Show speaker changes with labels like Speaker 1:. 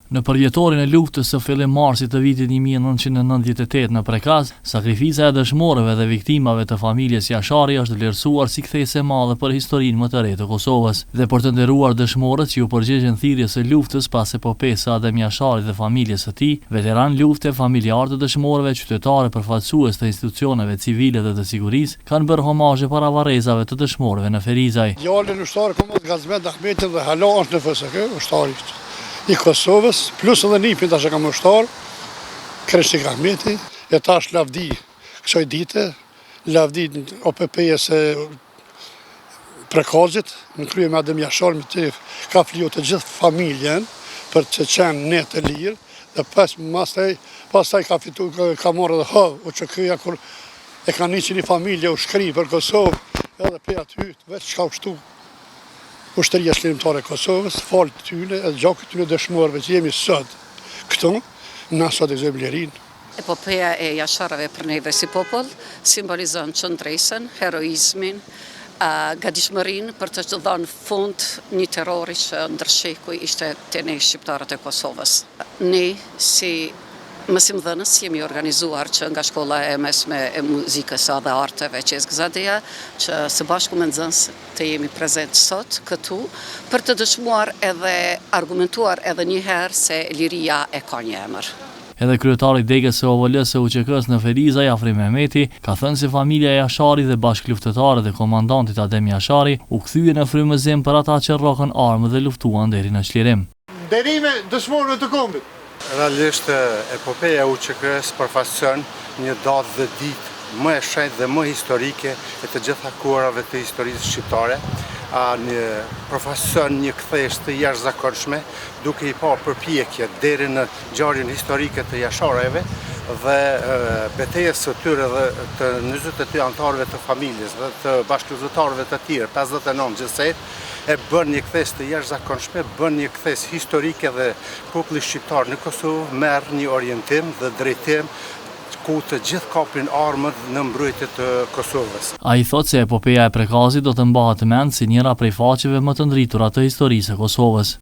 Speaker 1: Në përjetorin e luftës së fillimmarrësit të vitit 1998 në Prekaz, sakrifica e dëshmorëve dhe viktimave të familjes Jashari është vlerësuar si kthesë e madhe për historinë më të re të Kosovës. Dhe për të nderuar dëshmorët që u përgjigjen thirrjes së luftës pas epopesë së Adem Jasharit dhe familjes së tij, veteran lufte, familjarë të dëshmorëve, qytetarë, përfaqësues të institucioneve civile dhe të sigurisë, kanë bërë homazhe para varrezave të dëshmorëve në Ferizaj.
Speaker 2: Djalin ushtar Komand Gazmet Ahmetin dhe hala është në FSK, ushtarit i Kosovës, plus edhe nipin tash e kam ushtar, Kreshtik Ahmeti, e tash lavdi kësaj dite, lavdi OPP-s së Prekazit, në krye me Adem Jashar, me të ka fliu të gjithë familjen për të qenë ne të lirë, dhe pastaj ka fitu, ka marrë edhe u që këja kur e ka niqi një familje u shkri për Kosovë, edhe pe aty, veç ka ushtu Ushtëria Shërimtare e Kosovës, falë të tyne, edhe gjakët tyne dëshmorëve që jemi sot këtu, na sot e zëmë lirin.
Speaker 3: Epopeja e Jasharëve për neve si popull simbolizon qëndresën, heroizmin, gatishmërinë për të dhënë fund një terrori që ndërshekuj ishte te ne shqiptarët e Kosovës. Ne si mësimdhënës jemi organizuar që nga shkolla e mesme e muzikës dhe arteve Qezg Zadeja, që së bashku me nxënës të jemi prezent sot këtu për të dëshmuar edhe argumentuar edhe një herë se liria e ka një emër.
Speaker 1: Edhe kryetari i degës së OVL-s së UÇK-s në Ferizaj, Afrim Mehmeti, ka thënë se familja Jashari dhe bashkëluftëtarët e komandantit Adem Jashari u kthye në frymëzim për ata që rrokën armë dhe luftuan deri në çlirim.
Speaker 2: Nderime dëshmorëve të kombit.
Speaker 4: Realisht epopeja e UÇK-s përfaqëson një datë dhe ditë më e shenjtë dhe më historike e të gjitha kohërave të historisë shqiptare. Përfaqëson një kthesë të jashtëzakonshme, duke i parë përpjekje deri në ngjarjen historike të Jasharëve dhe betejës së tyre dhe të 22 anëtarëve të familjes dhe të bashkëluftëtarëve të tjerë, 59 gjithsej, e bën një kthesë të jashtëzakonshme, bën një kthesë historike dhe populli shqiptar në Kosovë merr një orientim dhe drejtim ku të gjithë kapin armët në mbrojtje të Kosovës.
Speaker 1: Ai thotë se epopeja e Prekazit do të mbahet mend si njëra prej faqeve më të ndritura të historisë së Kosovës.